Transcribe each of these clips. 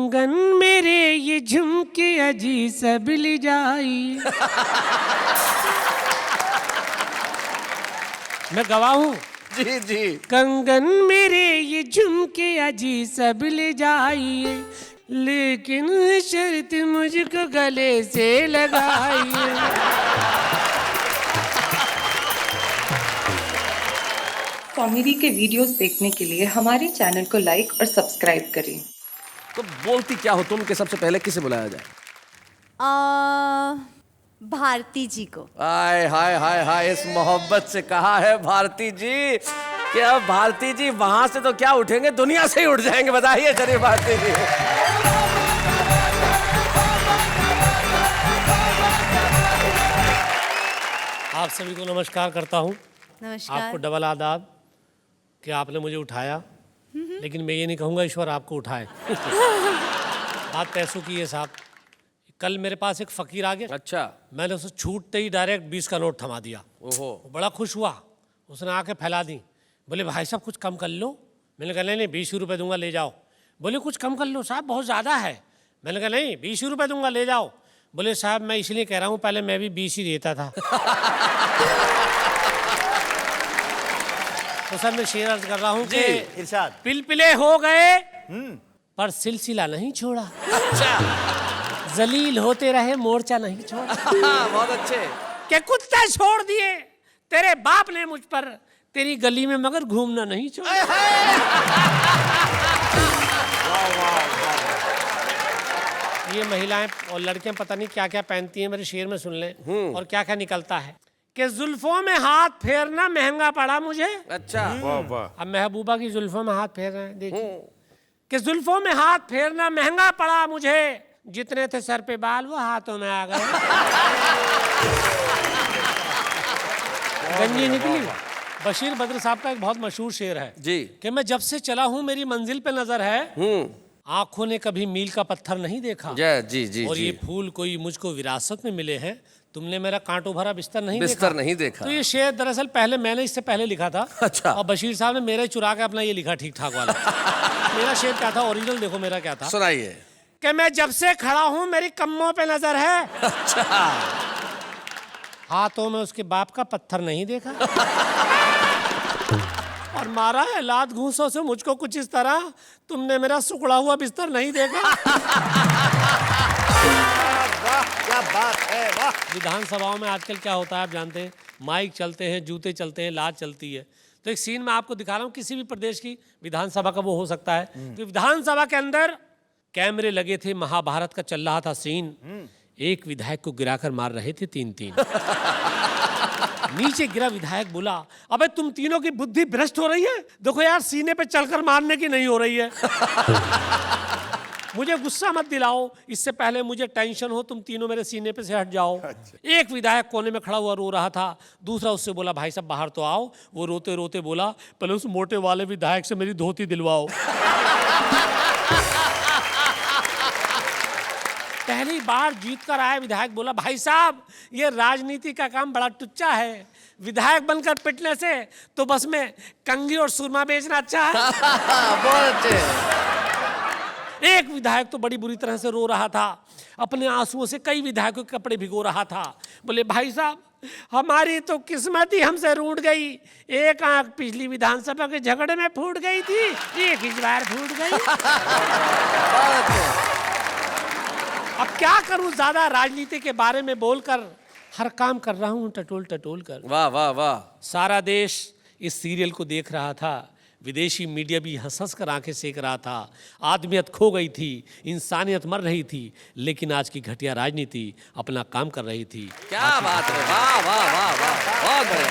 कंगन मेरे ये झुमके अजी सब ले जाइए। मैं गवाह हूँ। जी जी। कंगन मेरे ये झुमके अजी सब ले जाइए, लेकिन शर्त मुझको गले से लगाइए। कॉमेडी के वीडियोस देखने के लिए हमारे चैनल को लाइक और सब्सक्राइब करें। तो बोलती क्या हो तुम कि सबसे पहले किसे बुलाया जाए? भारती जी को। आय हाय हाय हाय, इस मोहब्बत से कहा है भारती जी कि अब भारती जी वहां से तो क्या उठेंगे, दुनिया से ही उठ जाएंगे। बताइए चलिए भारती जी। आप सभी को नमस्कार करता हूँ। नमस्कार। आपको डबल आदाब कि आपने मुझे उठाया, लेकिन मैं ये नहीं कहूँगा ईश्वर आपको उठाए। बात पैसों की है साहब। कल मेरे पास एक फकीर आ गया। अच्छा। मैंने उसे छूटते ही डायरेक्ट 20 का नोट थमा दिया। ओहो। वो बड़ा खुश हुआ, उसने आके फैला दी। बोले भाई साहब कुछ कम कर लो। मैंने कहा नहीं 20 रुपये दूंगा, ले जाओ। बोले कुछ कम कर लो साहब, बहुत ज़्यादा है। मैंने कहा नहीं 20 रुपये दूंगा, ले जाओ। बोले साहब मैं इसलिए कह रहा हूँ, पहले मैं भी 20 ही देता था। तो सर मैं शेर अर्ज कर रहा हूँ कि इरशाद। पिलपिले हो गए पर सिलसिला नहीं छोड़ा। अच्छा। जलील होते रहे मोर्चा नहीं छोड़ा। बहुत अच्छे। के कुत्ते छोड़ दिए तेरे बाप ने मुझ पर, तेरी गली में मगर घूमना नहीं छोड़ा। ये महिलाएं और लड़कियां पता नहीं क्या क्या पहनती हैं, मेरे शेर में सुन लें और क्या क्या निकलता है कि जुल्फों में हाथ फेरना महंगा पड़ा मुझे। अच्छा। अब महबूबा की जुल्फों में हाथ फेर रहे हैं, देखिए कि जुल्फों में हाथ फेरना महंगा पड़ा मुझे, जितने थे सर पे बाल वो हाथों में आ गए। गंजी निकली। बशीर बद्र साहब का एक बहुत मशहूर शेर है जी कि मैं जब से चला हूं मेरी मंजिल पे नजर है, आंखों ने कभी मील का पत्थर नहीं देखा। जी जी। और जी। ये फूल कोई मुझको विरासत में मिले हैं, तुमने मेरा कांटों भरा बिस्तर नहीं देखा। तो ये शेर दरअसल पहले मैंने इससे पहले लिखा था। अच्छा। और बशीर साहब ने मेरे चुरा के अपना ये लिखा ठीक ठाक वाला। मेरा शेर क्या था ओरिजिनल, देखो मेरा क्या था। सुनाइए। कि मैं जब से खड़ा हूं मेरी कम्मों पे नजर है। अच्छा। हाथों में उसके बाप का पत्थर नहीं देखा। और मारा है लात घूंसों से मुझको कुछ इस तरह, तुमने मेरा सुखड़ा हुआ बिस्तर नहीं देखा। वाह क्या बात है, वाह। विधानसभाओं में आजकल क्या होता है आप जानते हैं, माइक चलते हैं, जूते चलते हैं, लात चलती है। तो एक सीन मैं आपको दिखा रहा हूँ, किसी भी प्रदेश की विधानसभा का वो हो सकता है। तो विधानसभा के अंदर कैमरे लगे थे, महाभारत का चल रहा था सीन। एक विधायक को गिराकर मार रहे थे 3-3। नीचे गिरा विधायक बोला, अबे तुम तीनों की बुद्धि भ्रष्ट हो रही है, देखो यार सीने पे चलकर मारने की नहीं हो रही है। मुझे गुस्सा मत दिलाओ, इससे पहले मुझे टेंशन हो, तुम तीनों मेरे सीने पे से हट जाओ। एक विधायक कोने में खड़ा हुआ रो रहा था, दूसरा उससे बोला भाई साहब बाहर तो आओ। वो रोते रोते बोला पहले उस मोटे वाले विधायक से मेरी धोती दिलवाओ। पहली बार जीत कर आया विधायक बोला भाई साहब ये राजनीति का काम बड़ा टुच्चा है, विधायक बनकर पिटने से तो बस में कंघी और सुरमा बेचना अच्छा है। बहुत अच्छे। एक विधायक तो बड़ी बुरी तरह से रो रहा था, अपने आंसुओं से कई विधायकों के कपड़े भिगो रहा था। बोले भाई साहब हमारी तो किस्मत ही हमसे रूठ गई, एक आंख पिछली विधानसभा के झगड़े में फूट गई थी, एक इस बार फूट गई। अब क्या करूं, ज्यादा राजनीति के बारे में बोलकर हर काम कर रहा हूं टटोल टटोल कर। वाह वाह वाह। सारा देश इस सीरियल को देख रहा था, विदेशी मीडिया भी हंस हंस कर आंखें सेक रहा था। आदमियत खो गई थी, इंसानियत मर रही थी, लेकिन आज की घटिया राजनीति अपना काम कर रही थी। क्या बात है, वाह वाह वाह वाह, बहुत बढ़िया।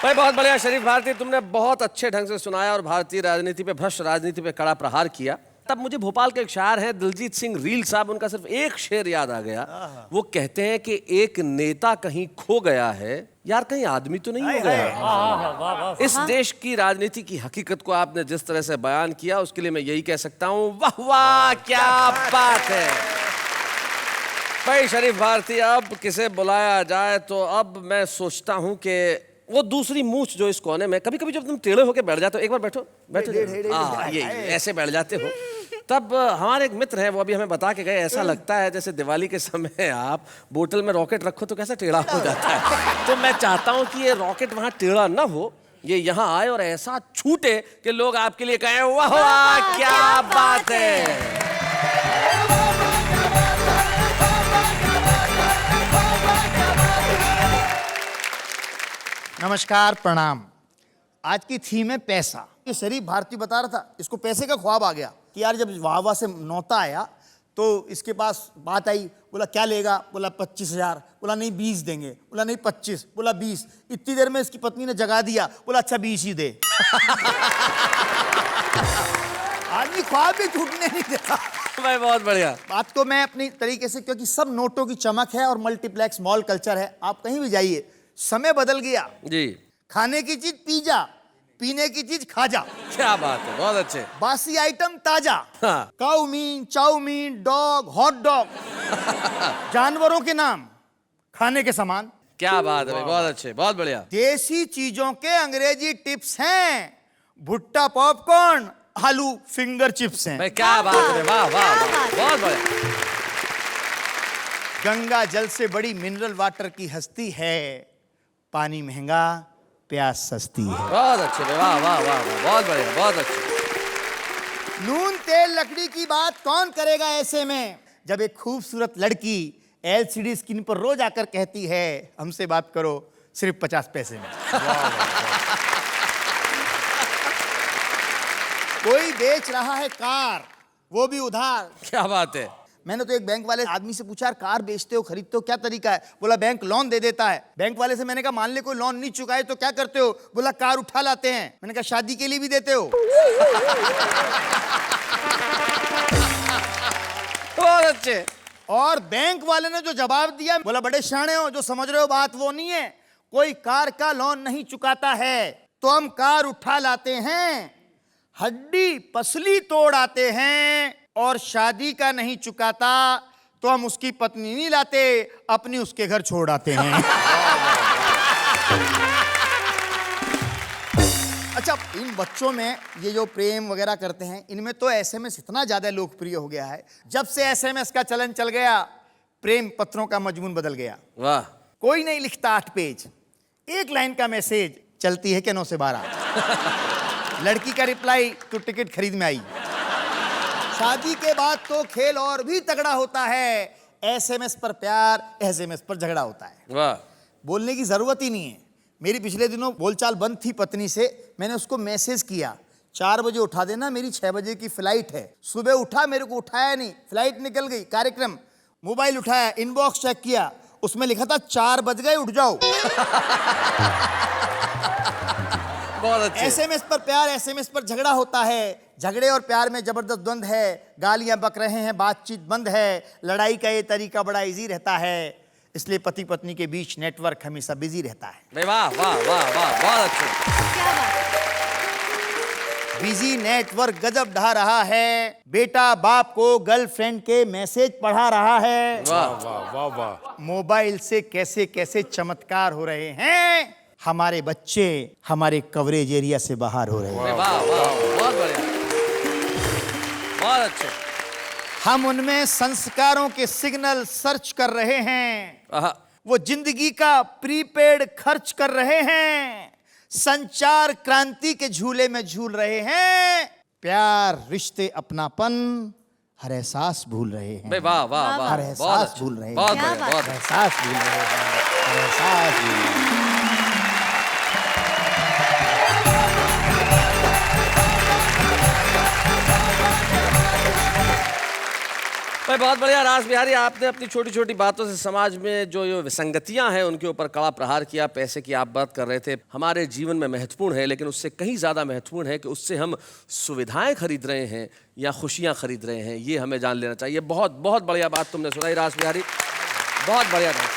भाई बहुत बढ़िया शरीफ भारती, तुमने बहुत अच्छे ढंग से सुनाया और भारतीय राजनीति पे, भ्रष्ट राजनीति पे कड़ा प्रहार किया। तब मुझे भोपाल के एक शायर हैं दिलजीत सिंह रील साहब, उनका सिर्फ एक शेर याद आ गया। वो कहते हैं कि एक नेता कहीं खो गया है, यार कहीं आदमी तो नहीं हो गया। इस देश की राजनीति की हकीकत को आपने जिस तरह से बयान किया उसके लिए मैं यही कह सकता हूं, वाह वाह क्या बात है। भाई शरीफ भारती, अब किसे बुलाया जाए तो अब मैं सोचता हूं कि वो दूसरी मूछ जो इस कोने में, कभी कभी जब तुम टेढ़े होके बैठ जाते हो, एक बार बैठो बैठो, हाँ ये ऐसे बैठ जाते हो, तब हमारे एक मित्र हैं, वो अभी हमें बता के गए, ऐसा लगता है जैसे दिवाली के समय आप बोतल में रॉकेट रखो तो कैसा टेढ़ा हो जाता है। तो मैं चाहता हूं कि ये रॉकेट वहां टेढ़ा ना हो, ये यहाँ आए और ऐसा छूटे कि लोग आपके लिए कहें वाह वाह क्या बात है। नमस्कार, प्रणाम। आज की थीम है पैसा। ये शरीफ भारती बता रहा था, इसको पैसे का ख्वाब आ गया कि यार जब वाह वाह से नौता आया तो इसके पास बात आई, बोला क्या लेगा, बोला 25,000, बोला नहीं 20 देंगे, बोला नहीं 25, बोला 20। इतनी देर में इसकी पत्नी ने जगा दिया, बोला अच्छा 20 ही दे। आदमी ख्वाब भी टूटने नहीं देता। भाई बहुत बढ़िया। बात को मैं अपनी तरीके से, क्योंकि सब नोटों की चमक है और मल्टीप्लेक्स मॉल कल्चर है, आप कहीं भी जाइए, समय बदल गया जी। खाने की चीज पिज्जा, पीने की चीज खाजा। क्या बात है, बहुत अच्छे। बासी आइटम ताजा, हाँ। काउमीन, चाउमीन, डॉग, हॉट डॉग, जानवरों के नाम, खाने के सामान। क्या बात है भाई, बहुत अच्छे, बहुत बढ़िया। देसी चीजों के अंग्रेजी टिप्स हैं, भुट्टा पॉपकॉर्न, आलू फिंगर चिप्स हैं। भाई क्या बात है, वाह वाह वाह, बहुत बढ़िया। गंगा जल से बड़ी मिनरल वाटर की हस्ती है, पानी महंगा प्यास सस्ती है। बहुत अच्छे, वाह वाह वाह, बहुत बढ़िया, बहुत अच्छे। नून तेल लकड़ी की बात कौन करेगा ऐसे में, जब एक खूबसूरत लड़की LCD स्क्रीन पर रोज आकर कहती है हमसे बात करो सिर्फ 50 पैसे में। कोई बेच रहा है कार, वो भी उधार। क्या बात है। मैंने तो एक बैंक वाले आदमी से पूछा, कार बेचते हो, खरीदते हो, क्या तरीका है? बोला बैंक लोन दे देता है। बैंक वाले से मैंने कहा मान ले कोई लोन नहीं चुकाए तो क्या करते हो? बोला कार उठा लाते हैं। मैंने कहा शादी के लिए भी देते हो? बहुत अच्छे। और बैंक वाले ने जो जवाब दिया, बोला बड़े शाणे हो, जो समझ रहे हो बात वो नहीं है, कोई कार का लोन नहीं चुकाता है तो हम कार उठा लाते हैं, हड्डी पसली तोड़ आते हैं, और शादी का नहीं चुकाता तो हम उसकी पत्नी नहीं लाते, अपनी उसके घर छोड़ आते हैं। अच्छा, इन बच्चों में ये जो प्रेम वगैरह करते हैं, इनमें तो SMS इतना ज्यादा लोकप्रिय हो गया है। जब से SMS का चलन चल गया, प्रेम पत्रों का मजमून बदल गया। वाह। कोई नहीं लिखता 8 पेज, एक लाइन का मैसेज, चलती है कि 9 से 12। लड़की का रिप्लाई, तो टिकट खरीद में आई। शादी के बाद तो खेल और भी तगड़ा होता है, SMS पर प्यार, SMS पर झगड़ा होता है। वाह। बोलने की जरूरत ही नहीं है। मेरी पिछले दिनों बोलचाल बंद थी पत्नी से, मैंने उसको मैसेज किया 4 बजे उठा देना, मेरी 6 बजे की फ्लाइट है। सुबह उठा, मेरे को उठाया नहीं, फ्लाइट निकल गई, कार्यक्रम। मोबाइल उठाया, इनबॉक्स चेक किया, उसमें लिखा था 4 बज गए उठ जाओ। बहुत अच्छे। SMS पर प्यार, SMS पर झगड़ा होता है। झगड़े और प्यार में जबरदस्त द्वंद है, गालियां बक रहे हैं, बातचीत बंद है। लड़ाई का ये तरीका बड़ा इजी रहता है, इसलिए पति पत्नी के बीच नेटवर्क हमेशा बिजी रहता है। वाह वाह वाह वाह, बहुत अच्छे। क्या बात है। बिजी नेटवर्क गजब ढा रहा है, बेटा बाप को गर्लफ्रेंड के मैसेज पढ़ा रहा है। वाह वाह वाह वाह। मोबाइल से कैसे कैसे चमत्कार हो रहे हैं, हमारे बच्चे हमारे कवरेज एरिया से बाहर हो रहे हैं। वाह वाह, बहुत बढ़िया, बहुत अच्छे। हम उनमें संस्कारों के सिग्नल सर्च कर रहे हैं, वो जिंदगी का प्रीपेड खर्च कर रहे हैं, संचार क्रांति के झूले में झूल रहे हैं, प्यार, रिश्ते, अपनापन, हर एहसास भूल रहे हैं। वाह वाह वाह, हर बहुत एहसास अच्छे, भूल रहे हैं। बहुत क्या बढ़िया, बात बहुत हर एहसास भूल रहे हैं, हर एहसास भूल रहे हैं। भाई बहुत बढ़िया। रास बिहारी, आपने अपनी छोटी छोटी बातों से समाज में जो ये विसंगतियां हैं उनके ऊपर कड़ा प्रहार किया। पैसे की आप बात कर रहे थे, हमारे जीवन में महत्वपूर्ण है, लेकिन उससे कहीं ज़्यादा महत्वपूर्ण है कि उससे हम सुविधाएं खरीद रहे हैं या खुशियां खरीद रहे हैं, ये हमें जान लेना चाहिए। बहुत बहुत बढ़िया बात तुमने सुनाई रास बिहारी, बहुत बढ़िया बात।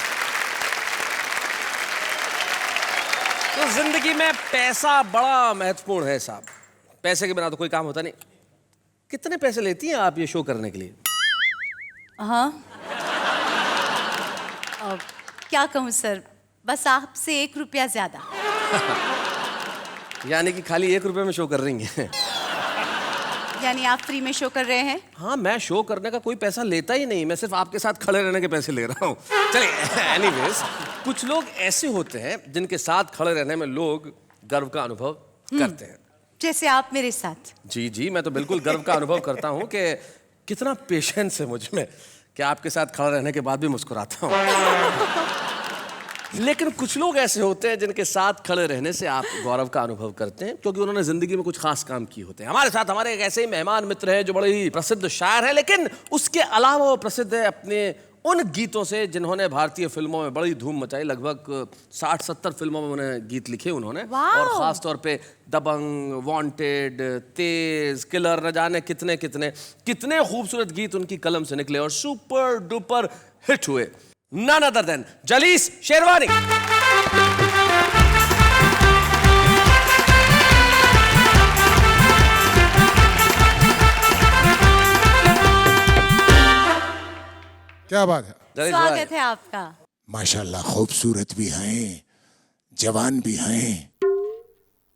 तो जिंदगी में पैसा बड़ा महत्वपूर्ण है साहब, पैसे के बिना तो कोई काम होता नहीं। कितने पैसे लेती हैं आप ये शो करने के लिए? हाँ, क्या कहूँ सर, बस आपसे 1 रुपया ज्यादा। यानी कि खाली 1 रुपए में शो कर रही हैं। यानी आप फ्री में शो कर रहे हैं? हाँ, मैं शो करने का कोई पैसा लेता ही नहीं, मैं सिर्फ आपके साथ खड़े रहने के पैसे ले रहा हूँ। चलिए, एनीवेज, कुछ लोग ऐसे होते हैं जिनके साथ खड़े रहने में लोग गर्व का अनुभव करते हैं। जैसे आप मेरे साथ। जी जी, मैं तो बिल्कुल गर्व का अनुभव करता हूँ कि कितना पेशेंस है मुझ में कि आपके साथ खड़ा रहने के बाद भी मुस्कुराता हूँ। लेकिन कुछ लोग ऐसे होते हैं जिनके साथ खड़े रहने से आप गौरव का अनुभव करते हैं क्योंकि उन्होंने जिंदगी में कुछ खास काम किए होते हैं। हमारे साथ हमारे एक ऐसे ही मेहमान मित्र हैं जो बड़े ही प्रसिद्ध शायर हैं, लेकिन उसके अलावा वो प्रसिद्ध है अपने उन गीतों से जिन्होंने भारतीय फिल्मों में बड़ी धूम मचाई। लगभग 60-70 फिल्मों में उन्हें गीत लिखे उन्होंने, और खास तौर पे दबंग, वांटेड, तेज, किलर, न जाने कितने कितने कितने खूबसूरत गीत उनकी कलम से निकले और सुपर डुपर हिट हुए। None other than Jalees sherwani. क्या बात है। स्वागत है आपका। माशाल्लाह, खूबसूरत भी हैं, जवान भी हैं।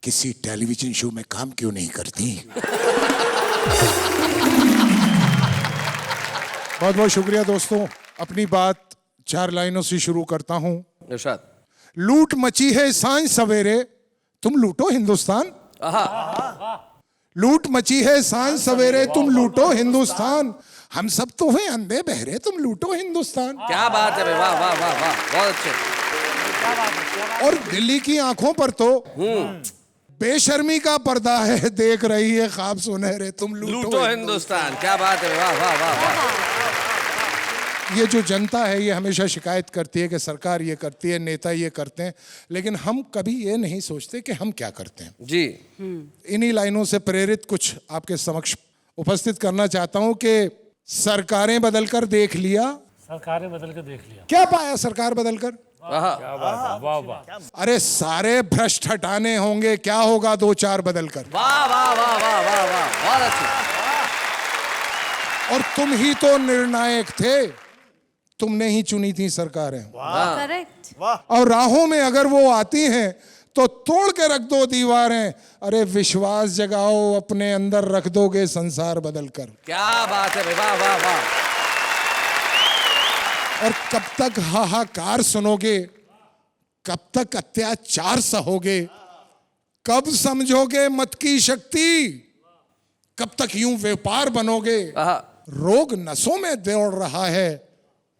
किसी टेलीविजन शो में काम क्यों नहीं करती? बहुत बहुत शुक्रिया दोस्तों। अपनी बात 4 लाइनों से शुरू करता हूं। इरशाद। लूट मची है सांझ सवेरे, तुम लूटो हिंदुस्तान। लूट मची है सांझ सवेरे, तुम लूटो हिंदुस्तान। हम सब तो हैं अंधे बहरे, तुम लूटो हिंदुस्तान। क्या बात है भाई, वाह वाह वाह वाह, बहुत अच्छे। और दिल्ली की आंखों पर तो बेशर्मी का पर्दा है, देख रही है ख्वाब सुनहरे, तुम लूटो हिंदुस्तान। क्या बात है, वाह वाह वाह वाह। ये जो जनता है ये हमेशा शिकायत करती है कि सरकार ये करती है, नेता ये करते हैं, लेकिन हम कभी ये नहीं सोचते कि हम क्या करते हैं। जी। इन्हीं लाइनों से प्रेरित कुछ आपके समक्ष उपस्थित करना चाहता हूं कि सरकारें बदलकर देख लिया। सरकारें बदल के देख लिया, क्या पाया सरकार बदलकर? क्या बात है, वाह वाह। अरे सारे भ्रष्ट हटाने होंगे, क्या होगा 2-4 बदलकर? वाह वाह वाह वाह वाह वाह, बहुत अच्छे। और तुम ही तो निर्णायक थे, तुमने ही चुनी थी सरकारें। करेक्ट। और राहों में अगर वो आती हैं तो तोड़ के रख दो दीवारें। अरे विश्वास जगाओ, अपने अंदर रख दोगे संसार बदलकर। क्या बात है भाई, वाह वाह वाह। और कब तक हाहाकार सुनोगे, कब तक अत्याचार सहोगे, कब समझोगे मत की शक्ति, कब तक यूं व्यापार बनोगे? रोग नसों में दौड़ रहा है,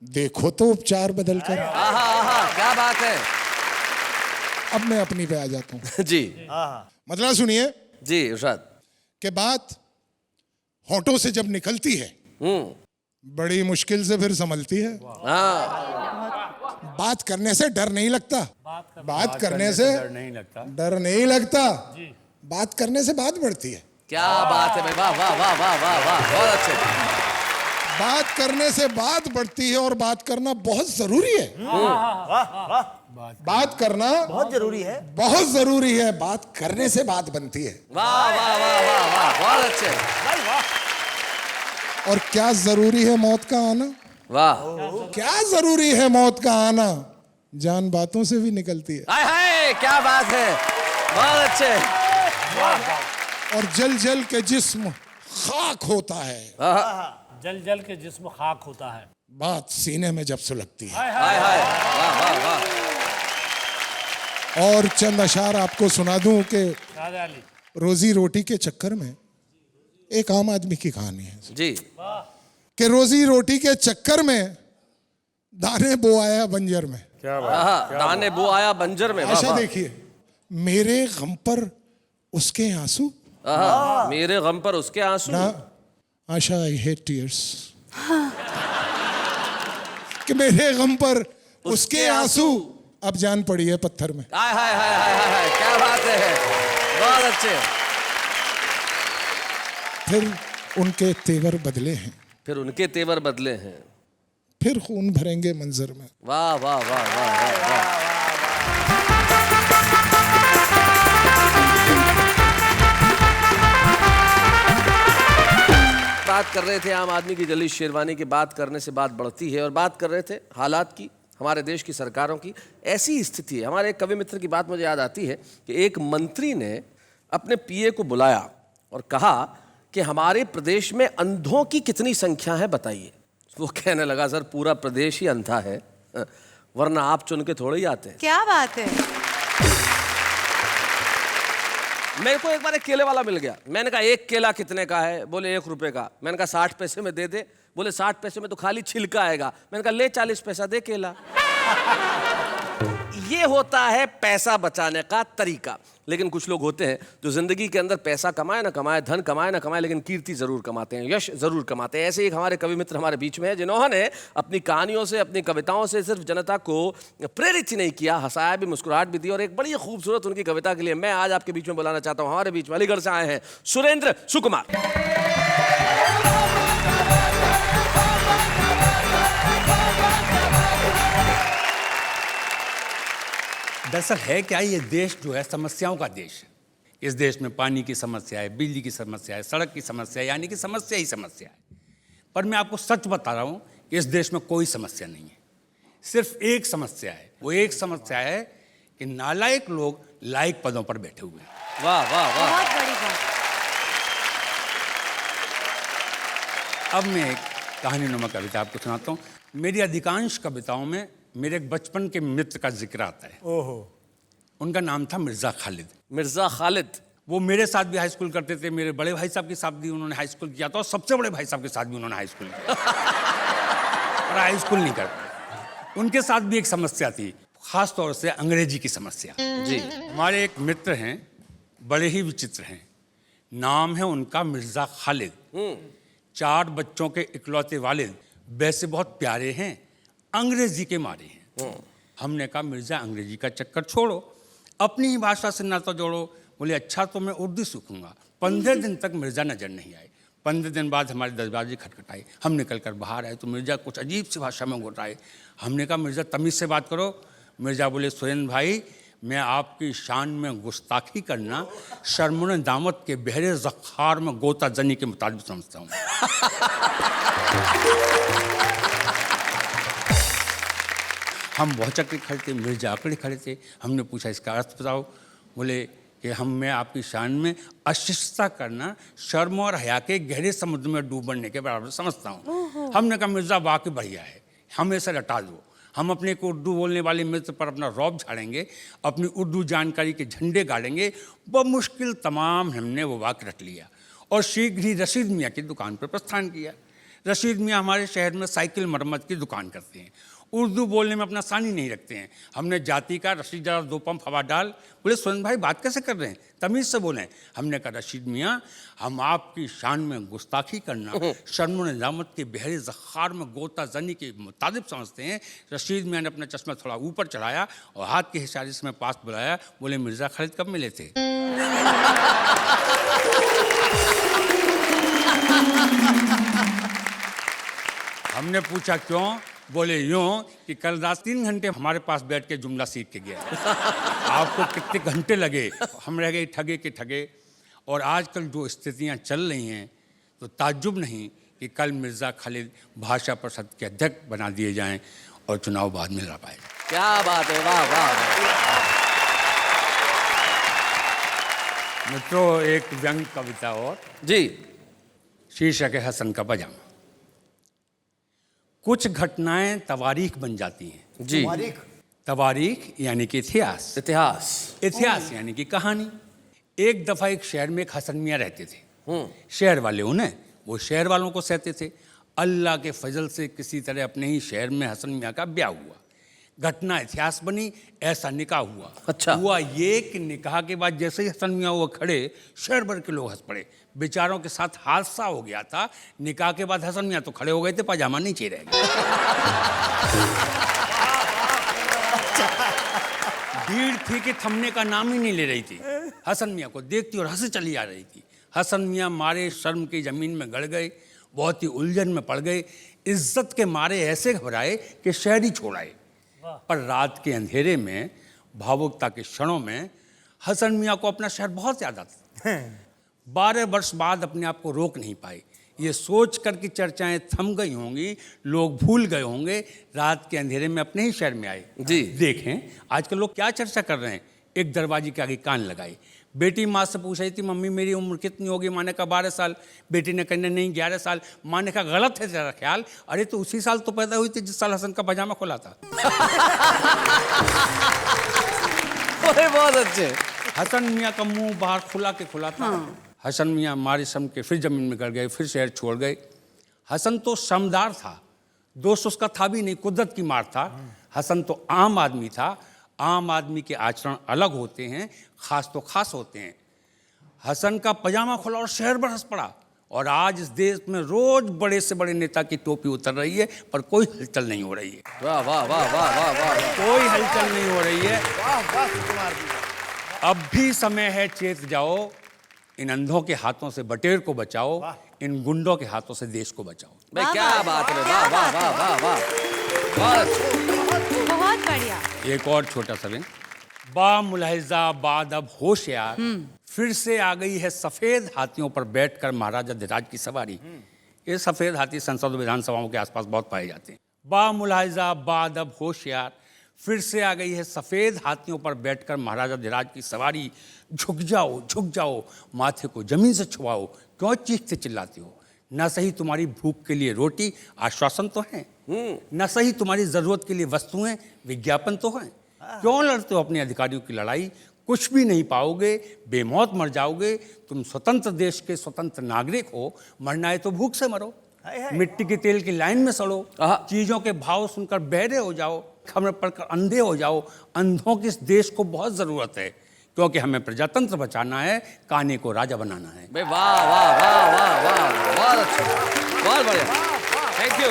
देखो तो उपचार बदलकर। क्या बात है। अब मैं अपनी पे आ जाता हूं। जी। मतलब सुनिए जी इरशाद। कि बात होठों से जब निकलती है बड़ी मुश्किल से फिर संभलती है। बात करने से डर नहीं लगता, बात करने से डर नहीं लगता, बात करने से बात बढ़ती है। क्या बात है भाई, वाह वाह वाह वाह वाह वाह, बहुत अच्छे। बात करने से बात बढ़ती है और बात करना बहुत जरूरी है। बात करना बहुत जरूरी है, बहुत जरूरी है। बात करने से बात बनती है। वाह वाह वाह वाह वाह, बहुत अच्छे। और क्या जरूरी है मौत का आना? वाह। क्या जरूरी है मौत का आना? जान बातों से भी निकलती है। हाय हाय, क्या बात है, बहुत अच्छे। और जल जल के जिस्म खाक होता है। जल जल के जिस्म खाक होता है। बात सीने में जब सुलगती है। हाय हाय, वाह वाह वाह। और चंद अशार आपको सुना दूं कि शाहजहां अली। रोजी रोटी के चक्कर में एक आम आदमी की कहानी है जी। कि रोजी रोटी के चक्कर में दाने बो आया बंजर में। दाने बो आया बंजर में। ऐसा देखिए, मेरे गम पर उसके आंसू, मेरे गम पर उसके आंसू। ना आशा आई हेट टीयर्स। कि मेरे गम पर उसके आंसू अब जान पड़ी है पत्थर में। हाय हाय हाय हाय हाय, क्या बात है, बहुत अच्छे। फिर उनके तेवर बदले हैं, फिर उनके तेवर बदले हैं, फिर खून भरेंगे मंजर में। वाह वाह वाह वाह वाह वाह। बात कर रहे थे आम आदमी की जलीस शेरवानी की। बात करने से बात बढ़ती है, और बात कर रहे थे हालात की, हमारे देश की सरकारों की ऐसी स्थिति है। हमारे एक कवि मित्र की बात मुझे याद आती है कि एक मंत्री ने अपने पीए को बुलाया और कहा कि हमारे प्रदेश में अंधों की कितनी संख्या है बताइए। वो कहने लगा, सर पूरा प्रदेश ही अंधा है, वरना आप चुन के थोड़े ही आते हैं। क्या बात है। मेरे को एक बार एक केले वाला मिल गया। मैंने कहा एक केला कितने का है? बोले 1 रुपए का। मैंने कहा 60 पैसे में दे दे। बोले 60 पैसे में तो खाली छिलका आएगा। मैंने कहा ले 40 पैसा दे केला। ये होता है पैसा बचाने का तरीका। लेकिन कुछ लोग होते हैं जो जिंदगी के अंदर पैसा कमाए ना कमाए, धन कमाए ना कमाए, लेकिन कीर्ति जरूर कमाते हैं, यश जरूर कमाते हैं। ऐसे एक हमारे कवि मित्र हमारे बीच में है जिन्होंने अपनी कहानियों से, अपनी कविताओं से सिर्फ जनता को प्रेरित ही नहीं किया, हंसाया भी, मुस्कुराहट भी दी। और एक बड़ी खूबसूरत उनकी कविता के लिए मैं आज आपके बीच में बुलाना चाहता हूं। हमारे बीच में अलीगढ़ से आए हैं सुरेंद्र सुकुमार। दरअसल है क्या, ये देश जो है समस्याओं का देश है। इस देश में पानी की समस्या है, बिजली की समस्या है, सड़क की समस्या है, यानी कि समस्या ही समस्या है। पर मैं आपको सच बता रहा हूँ कि इस देश में कोई समस्या नहीं है, सिर्फ एक समस्या है। वो एक समस्या है कि नालायक लोग लायक पदों पर बैठे हुए हैं। वाह वाह वाह। बहुत बड़ी बात। अब मैं एक कहानीनुमा कविता आपको सुनाता हूँ। मेरी अधिकांश कविताओं में मेरे एक बचपन के मित्र का जिक्र आता है। ओहो। उनका नाम था मिर्ज़ा खालिद। मिर्जा खालिद। वो मेरे साथ भी हाई स्कूल करते थे। मेरे बड़े भाई साहब के साथ भी उन्होंने हाई स्कूल किया था, और सबसे बड़े भाई साहब के साथ भी उन्होंने हाई स्कूल किया। और हाई स्कूल नहीं करते। उनके साथ भी एक समस्या थी, खास तौर से अंग्रेजी की समस्या। जी। हमारे एक मित्र हैं, बड़े ही विचित्र हैं। नाम है उनका मिर्ज़ा खालिद। 4 बच्चों के इकलौते वालिद, वैसे बहुत प्यारे हैं, अंग्रेजी के मारे हैं। हमने कहा मिर्ज़ा अंग्रेजी का चक्कर छोड़ो, अपनी ही भाषा से नाता जोड़ो। बोले अच्छा तो मैं उर्दू सीखूंगा। 15 दिन तक मिर्ज़ा नजर नहीं आए। 15 दिन बाद हमारे दरवाजे खटखटाए। हम निकल कर बाहर आए तो मिर्ज़ा कुछ अजीब सी भाषा में घुटाए। हमने कहा मिर्ज़ा तमीज़ से बात करो। मिर्ज़ा बोले सुरेंद्र भाई, मैं आपकी शान में गुस्ताखी करना शर्मुन दामत के बहरे ज़ख़ार में गोता जनी के मुताबिक समझता हूँ। हम भौचक्के खड़े थे, मिर्ज़ा अकड़े खड़े थे। हमने पूछा इसका अर्थ बताओ। बोले कि मैं आपकी शान में अशिष्टता करना शर्म और हया के गहरे समुद्र में डूब बढ़ने के बराबर समझता हूँ। हमने कहा मिर्ज़ा वाकई बढ़िया है, हमें इसे रटा दो। हम अपने को उर्दू बोलने वाले मित्र पर अपना रौब झाड़ेंगे, अपनी उर्दू जानकारी के झंडे गाड़ेंगे। बमुश्किल तमाम हमने वो वाक्य रट लिया और शीघ्र ही रशीद मियाँ की दुकान पर प्रस्थान किया। रशीद मियाँ हमारे शहर में साइकिल मरम्मत की दुकान करते हैं। उर्दू बोलने में अपना सानी नहीं रखते हैं। हमने जाति का रशीद जरा 2 पंप हवा डाल। बोले सुरेंद्र भाई बात कैसे कर रहे हैं, तमीज़ से बोलें। हमने कहा रशीद मियाँ, हम आपकी शान में गुस्ताखी करना शर्म निजामत के बहरे ज़ख़ार में गोता जनी के मुताबिक समझते हैं। रशीद मियाँ ने अपना चश्मा थोड़ा ऊपर चढ़ाया और हाथ के इशारे से मैं पास बुलाया। बोले मिर्ज़ा खालिद कब मिले थे? हमने पूछा क्यों? बोले यूं कि कल रात 3 घंटे हमारे पास बैठ के जुमला सीख के गया। आपको कितने घंटे लगे? हम रह गए ठगे के ठगे। और आजकल जो स्थितियां चल रही हैं तो ताज्जुब नहीं कि कल मिर्ज़ा खालिद भाषा परिषद के अध्यक्ष बना दिए जाएं और चुनाव बाद में लड़ पाए। क्या बात है, वाह वाह। मित्रों, एक व्यंग कविता और जी। शीर्षक है हसन का पजामा। कुछ घटनाएं तवारीख बन जाती हैं। जी। तवारीख यानी कि इतिहास। इतिहास यानी कि कहानी। एक दफ़ा एक शहर में एक हसन मियाँ रहते थे। शहर वाले उन्हें, वो शहर वालों को सहते थे। अल्लाह के फजल से किसी तरह अपने ही शहर में हसन मियाँ का ब्याह हुआ। घटना इतिहास बनी, ऐसा निकाह हुआ। अच्छा। हुआ ये कि निकाह के बाद जैसे ही हसन मियाँ वो खड़े, शहर भर के लोग हंस पड़े। बेचारों के साथ हादसा हो गया था। निकाह के बाद हसन मियाँ तो खड़े हो गए थे, पजामा नीचे रह गया। भीड़ थी कि थमने का नाम ही नहीं ले रही थी। हसन मियाँ को देखती और हंसी चली आ रही थी। हसन मियाँ मारे शर्म की जमीन में गड़ गए, बहुत ही उलझन में पड़ गए। इज्जत के मारे ऐसे घबराए कि शहर ही छोड़ आए। पर रात के अंधेरे में, भावुकता के क्षणों में हसन मियाँ को अपना शहर बहुत याद आता। 12 वर्ष बाद अपने आप को रोक नहीं पाए। ये सोच कर कि चर्चाएं थम गई होंगी, लोग भूल गए होंगे, रात के अंधेरे में अपने ही शहर में आए। जी। देखें आजकल लोग क्या चर्चा कर रहे हैं। एक दरवाजे के आगे कान लगाए, बेटी माँ से पूछ रही थी, मम्मी मेरी उम्र कितनी होगी? माँ ने कहा 12 साल। बेटी ने कहने नहीं 11 साल। माँ ने कहा गलत है तेरा ख्याल, अरे तो उसी साल तो पैदा हुई थी जिस साल हसन का पजामा खुला था। अरे बहुत अच्छे। हसन मियाँ का मुंह बाहर खुला के खुला था। हसन मियाँ मारे सम के फिर जमीन में गड़ गए, फिर शहर छोड़ गए। हसन तो समदार था, दोस्त उसका था भी नहीं, कुदरत की मार था। हसन तो आम आदमी था। आम आदमी के आचरण अलग होते हैं, खास तो खास होते हैं। हसन का पजामा खुला और शहर बरस पड़ा। और आज इस देश में रोज बड़े से बड़े नेता की टोपी उतर रही है, पर कोई हलचल नहीं हो रही है। वाह वाह वाह वाह वाह वाह। कोई हलचल नहीं हो रही है। वाह सुकुमार जी। अब भी समय है, चेत जाओ। इन अंधों के हाथों से बटेर को बचाओ, इन गुंडों के हाथों से देश को बचाओ। भाई वाह, क्या वाह, बात है, क्या वाह वाह बात वाह वाह वाह। बहुत अच्छे। बहुत बढ़िया। एक और छोटा सा बिन। बा मुलाहिजा बाद अब होशियार, फिर से आ गई है सफेद हाथियों पर बैठकर महाराजा धीराज की सवारी। ये सफेद हाथी संसद और विधानसभाओं के आसपास बहुत पाए जाते हैं। बा मुलाहिजा बाद अब होशियार, फिर से आ गई है सफेद हाथियों पर बैठकर महाराजा धीराज की सवारी। झुक जाओ, माथे को जमीन से छुआओ, क्यों चीखते चिल्लाते हो? न सही तुम्हारी भूख के लिए रोटी आश्वासन तो है, न सही तुम्हारी जरूरत के लिए वस्तुएं विज्ञापन तो है। क्यों लड़ते हो अपने अधिकारियों की लड़ाई? कुछ भी नहीं पाओगे, बेमौत मर जाओगे। तुम स्वतंत्र देश के स्वतंत्र नागरिक हो, मरना है तो भूख से मरो, मिट्टी के तेल की लाइन में सड़ो, चीजों के भाव सुनकर बहरे हो जाओ, खबर पढ़कर अंधे हो जाओ। अंधों की इस देश को बहुत जरूरत है, क्योंकि हमें प्रजातंत्र बचाना है, काने को राजा बनाना है। भाई वाह वाह वाह वाह वाह, बहुत अच्छा, बहुत बढ़िया, थैंक यू।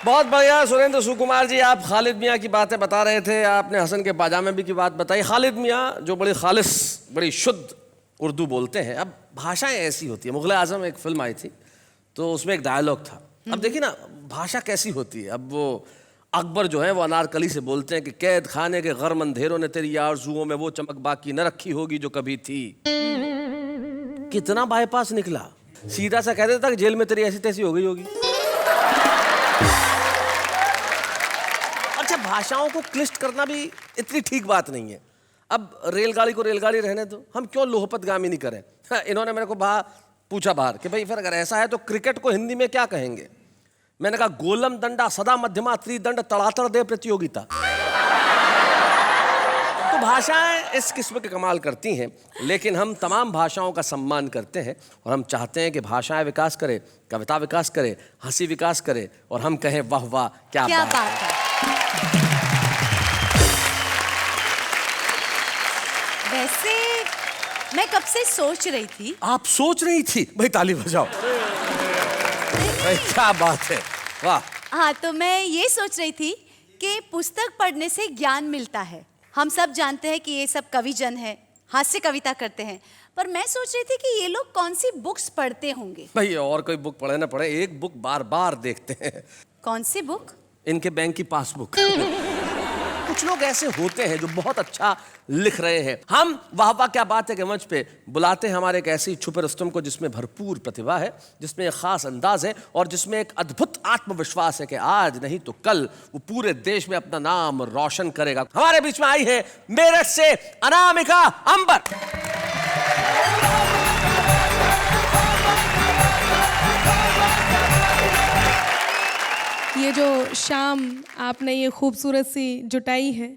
बहुत बढ़िया सुरेंद्र सुकुमार जी, आप खालिद मियाँ की बातें बता रहे थे, आपने हसन के पाजामे भी की बात बताई। खालिद मियाँ जो बड़ी खालिस, बड़ी शुद्ध उर्दू बोलते हैं। अब भाषाएं ऐसी होती है। मुगल आजम एक फिल्म आई थी, तो उसमें एक डायलॉग था। अब देखिए ना भाषा कैसी होती है। अब वो अकबर जो है वो अनारकली से बोलते हैं कि कैद खाने के गर्म अंधेरों ने तेरी आरज़ुओं में वो चमक बाकी न रखी होगी जो कभी थी। कितना बाईपास निकला, सीधा सा कह देता कि जेल में तेरी ऐसी तैसी हो गई होगी। अच्छा, भाषाओं को क्लिष्ट करना भी इतनी ठीक बात नहीं है। अब रेलगाड़ी को रेलगाड़ी रहने दो, हम क्यों लोहपतगामी नहीं करें? इन्होंने मेरे को पूछा बाहर कि भाई फिर अगर ऐसा है तो क्रिकेट को हिंदी में क्या कहेंगे? मैंने कहा गोलम दंडा सदा मध्यमा त्रिदंड तड़ातड़ दे प्रतियोगिता। तो भाषाएं इस किस्म के कमाल करती हैं, लेकिन हम तमाम भाषाओं का सम्मान करते हैं और हम चाहते हैं कि भाषाएं विकास करे, कविता विकास करे, हंसी विकास करे और हम कहें वाह वाह क्या बात है। वैसे मैं कब से सोच रही थी। आप सोच रही थी? भाई ताली बजाओ। भाई क्या बात है, वाह। हाँ, तो मैं ये सोच रही थी कि पुस्तक पढ़ने से ज्ञान मिलता है। हम सब जानते हैं कि ये सब कविजन है, हास्य कविता करते हैं, पर मैं सोच रही थी कि ये लोग कौन सी बुक्स पढ़ते होंगे। भाई और कोई बुक पढ़े ना पढ़े, एक बुक बार बार देखते हैं। कौन सी बुक? इनके बैंक की पासबुक। कुछ लोग ऐसे होते हैं जो बहुत अच्छा लिख रहे हैं। हम वाह वाह क्या बात है के मंच पे बुलाते हैं हमारे एक ऐसी छुपे रुस्तम को जिसमें भरपूर प्रतिभा है, जिसमें एक खास अंदाज है और जिसमें एक अद्भुत आत्मविश्वास है कि आज नहीं तो कल वो पूरे देश में अपना नाम रोशन करेगा। हमारे बीच में आई है मेरठ से अनामिका अंबर। ये जो शाम आपने ये खूबसूरत सी जुटाई है,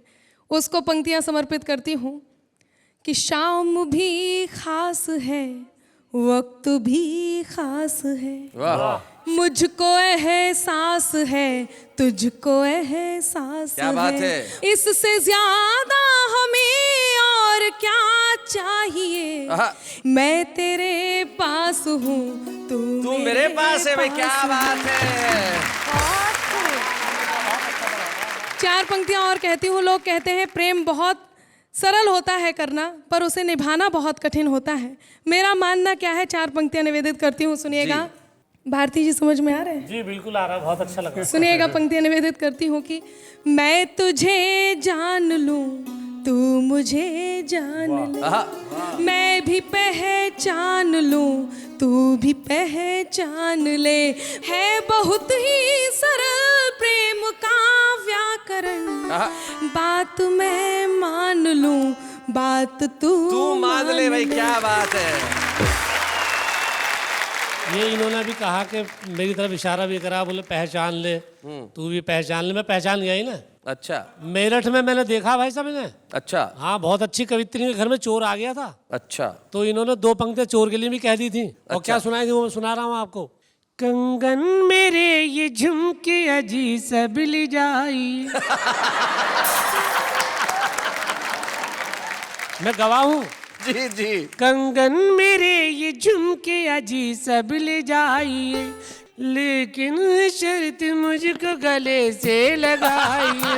उसको पंक्तियां समर्पित करती हूँ कि शाम भी खास है, वक्त भी खास है, मुझको एहसास है, तुझको एहसास क्या बात है? इससे ज्यादा हमें और क्या चाहिए? मैं तेरे पास हूँ, तू मेरे पास है। भाई क्या बात है। चार पंक्तियां और कहती हूँ। लोग कहते हैं प्रेम बहुत सरल होता है करना, पर उसे निभाना बहुत कठिन होता है। मेरा मानना क्या है, चार पंक्तियां निवेदित करती हूँ, सुनिएगा। भारती जी समझ में आ रहे हैं? जी बिल्कुल आ रहा है, बहुत अच्छा लगा। सुनिएगा, पंक्तियां निवेदित करती हूँ कि मैं तुझे जान लूं, तू मुझे जान ले, मैं भी पहचान लूं, तू भी पहचान ले, है बहुत ही सरल प्रेम का व्याकरण, बात मैं मान लूं, बात तू मान ले भाई, क्या बात है। ये इन्होंने भी कहा कि मेरी तरफ इशारा भी करा, बोले पहचान ले, तू भी पहचान ले। मैं पहचान गया ही ना। अच्छा, मेरठ में मैंने देखा भाई साहब इन्हें। अच्छा, हाँ, बहुत अच्छी कवित्री के घर में चोर आ गया था। अच्छा, तो इन्होंने 2 पंक्तियां चोर के लिए भी कह दी थी। और क्या सुनाई थी वो मैं सुना रहा हूँ आपको। कंगन मेरे ये झुमके अजी सब ले जाई। मैं गवाह हूँ। जी जी। कंगन मेरे ये झुमके अजी सब ले जाइए, लेकिन शर्त मुझको गले से लगाइए।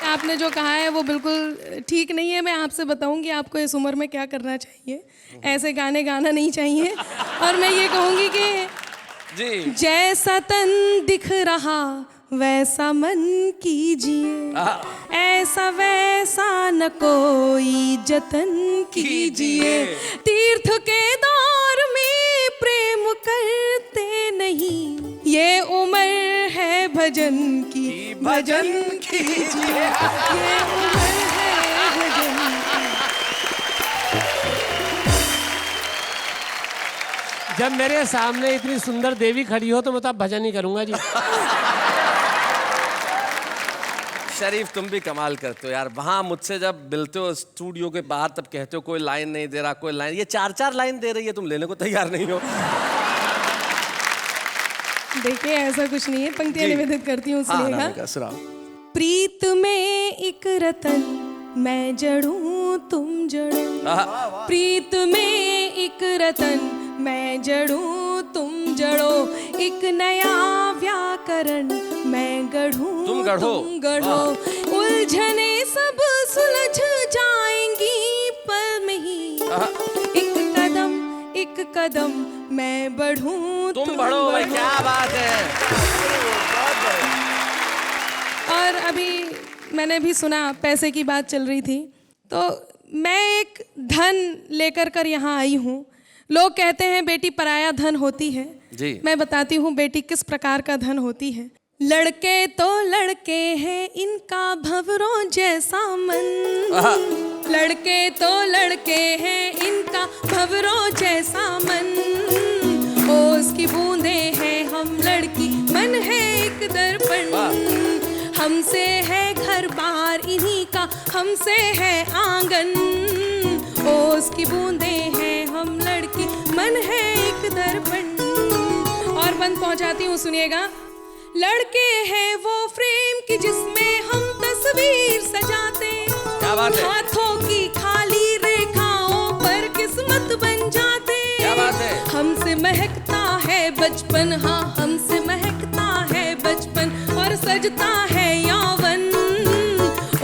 आपने जो कहा है वो बिल्कुल ठीक नहीं है। मैं आपसे बताऊंगी आपको इस उम्र में क्या करना चाहिए। ऐसे गाने गाना नहीं चाहिए। और मैं ये कहूंगी कि जी, जैसा तन दिख रहा वैसा मन कीजिए, ऐसा वैसा न कोई जतन कीजिए, तीर्थ के दौर में प्रेम करते नहीं, ये उम्र है भजन की, भजन कीजिए, ये उम्र है भजन की। जब मेरे सामने इतनी सुंदर देवी खड़ी हो तो मैं तो अब भजन ही करूंगा जी। शरीफ तुम भी कमाल करते हो यार। वहां मुझसे जब मिलते हो स्टूडियो के बाहर तब कहते हो कोई लाइन नहीं दे रहा, कोई लाइन। ये 4-4 लाइन दे रही है, तुम लेने को तैयार नहीं हो। देखिए ऐसा कुछ नहीं है। पंक्तियां निवेदित करती हूँ, सुनिएगा। प्रीत में एक रतन मैं जड़ूं तुम जड़ो, प्रीत में एक रतन मैं जड़ूं तुम जड़ो, एक नया व्याकरण मैं गढ़ूं तुम गढ़ो, उलझने सब सुलझ जाएंगी पल में ही, एक कदम मैं बढ़ूं तुम बढ़ो। भाई क्या बात है। और अभी मैंने भी सुना पैसे की बात चल रही थी, तो मैं एक धन लेकर कर यहाँ आई हूँ। लोग कहते हैं बेटी पराया धन होती है जी। मैं बताती हूँ बेटी किस प्रकार का धन होती है। लड़के तो लड़के हैं इनका भंवरों जैसा मन, लड़के तो लड़के हैं इनका भंवरों जैसा मन, ओस की बूंदे हैं हम लड़की, मन है एक दर्पण, हमसे है घर बार इन्हीं का, हमसे है आंगन, ओस की बूंदे हैं हम लड़की, मन है एक दर्पण। और बंद पहुंचाती हूँ, सुनिएगा। लड़के हैं वो फ्रेम की जिसमें हम तस्वीर सजाते, क्या बात है। हाथों की खाली रेखाओं पर किस्मत बन जाते, क्या बात है। हमसे महकता है बचपन, हाँ हमसे महकता है बचपन, और सजता है यौवन,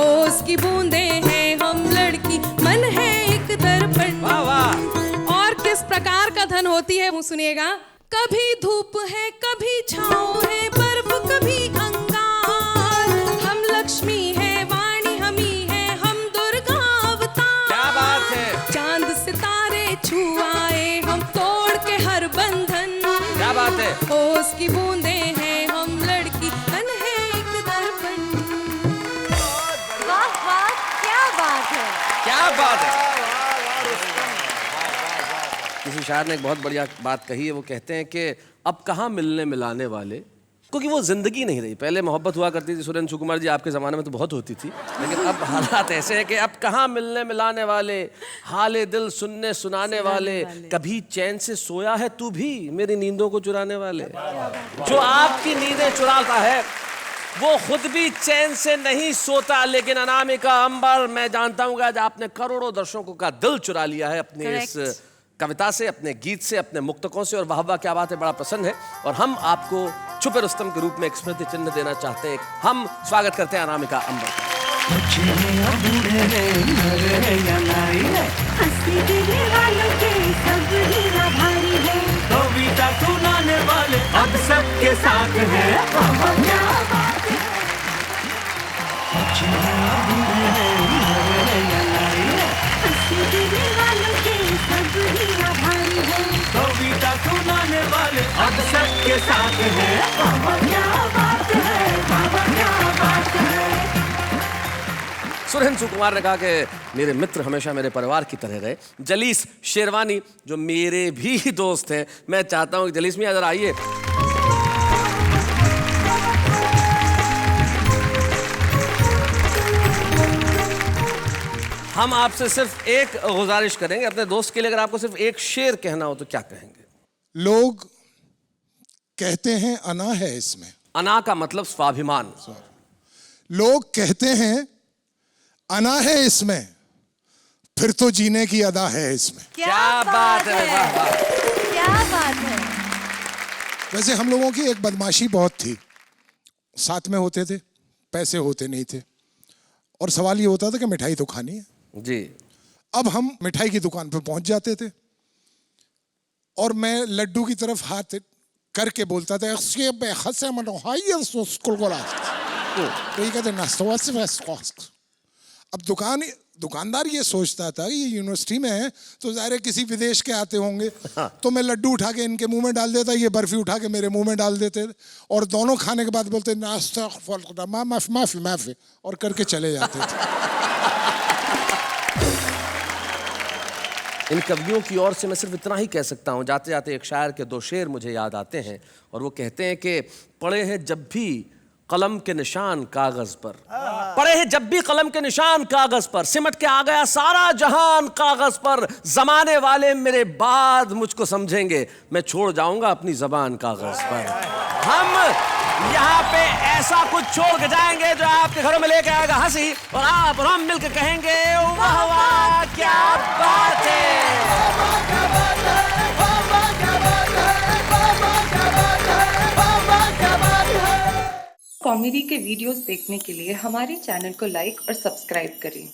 ओस की बूंदे हैं हम लड़की, मन है एक दर्पण। वाह वाह। और किस प्रकार का धन होती है वो सुनिएगा। कभी धूप है कभी छाँव है, बर्फ कभी अंगार, हम लक्ष्मी है वाणी हम ही है, हम दुर्गा अवतार, क्या बात है। चांद सितारे छू आए हम तोड़ के हर बंधन, क्या बात है। ओस की बूंदे हैं हम लड़की, मन है एक दर्पण। वाह वाह, क्या बात है। क्या बात है। किसी शायर ने एक बहुत बढ़िया बात कही है। वो कहते हैं कि अब कहाँ मिलने मिलाने वाले, क्योंकि वो जिंदगी नहीं रही। पहले मोहब्बत हुआ करती थी, सुरेंद्र सुकुमार जी आपके ज़माने में तो बहुत होती थी, लेकिन अब हालात ऐसे हैं कि अब कहाँ मिलने मिलाने वाले, हाले दिल सुनने सुनाने वाले, कभी चैन से सोया है तू भी मेरी नींदों को चुराने वाले। जो आपकी नींदें चुराता है वो खुद भी चैन से नहीं सोता। लेकिन अनामिका अंबर, मैं जानता हूँ आज आपने करोड़ों दर्शकों का दिल चुरा लिया है अपने इस कविता से, अपने गीत से, अपने मुक्तकों से। और वाह वाह क्या बात है, बड़ा पसंद है। और हम आपको छुपे रुस्तम के रूप में एक स्मृति चिन्ह देना चाहते हैं। हम स्वागत करते हैं अनामिका अंबर का। हंसी देने वालों के सब हीरा भारी है, कविता सुनाने वाले अब सबके साथ है। क्या बात है, हंसी देने वालों के सब हीरा भारी है, कविता सुनाने वाले अब सबके साथ है। क्या बात है, बाबा क्या बात है। सुरेंद्र सुकुमार ने कहा कि मेरे मित्र हमेशा मेरे परिवार की तरह रहे। जलीस शेरवानी जो मेरे भी दोस्त हैं, मैं चाहता हूं कि जलीस मियां जरा आइए। हम आपसे सिर्फ एक गुजारिश करेंगे अपने दोस्त के लिए, अगर आपको सिर्फ एक शेर कहना हो तो क्या कहेंगे? लोग कहते हैं अना है इसमें। अना का मतलब स्वाभिमान। लोग कहते हैं अना है इसमें, फिर तो जीने की अदा है इसमें। क्या बात है, वाह वाह। क्या बात है। वैसे हम लोगों की एक बदमाशी बहुत थी, साथ में होते थे, पैसे होते नहीं थे, और सवाल ये होता था कि मिठाई तो खानी है जी। अब हम मिठाई की दुकान पर पहुंच जाते थे और मैं लड्डू की तरफ हाथ करके बोलता था तो कहते नाश्ता। अब दुकानदार ये सोचता था ये यूनिवर्सिटी में है तो ज़ाहिर है किसी विदेश के आते होंगे, तो मैं लड्डू उठा के इनके मुंह में डाल देता, ये बर्फी उठा के मेरे मुंह में डाल देते, और दोनों खाने के बाद बोलते नाश्ता माफी और करके चले जाते थे। इन कवियों की ओर से मैं सिर्फ इतना ही कह सकता हूं, जाते जाते एक शायर के दो शेर मुझे याद आते हैं, और वो कहते हैं कि पड़े हैं जब भी कलम के निशान कागज पर, पड़े हैं जब भी कलम के निशान कागज पर, सिमट के आ गया सारा जहान कागज पर, जमाने वाले मेरे बाद मुझको समझेंगे, मैं छोड़ जाऊंगा अपनी जबान कागज पर। हम यहाँ पे ऐसा कुछ छोड़ के जाएंगे जो आपके घरों में लेके आएगा हंसी, और आप और हम मिलकर कहेंगे वाह वाह क्या बात है। कॉमेडी के वीडियोस देखने के लिए हमारे चैनल को लाइक और सब्सक्राइब करें।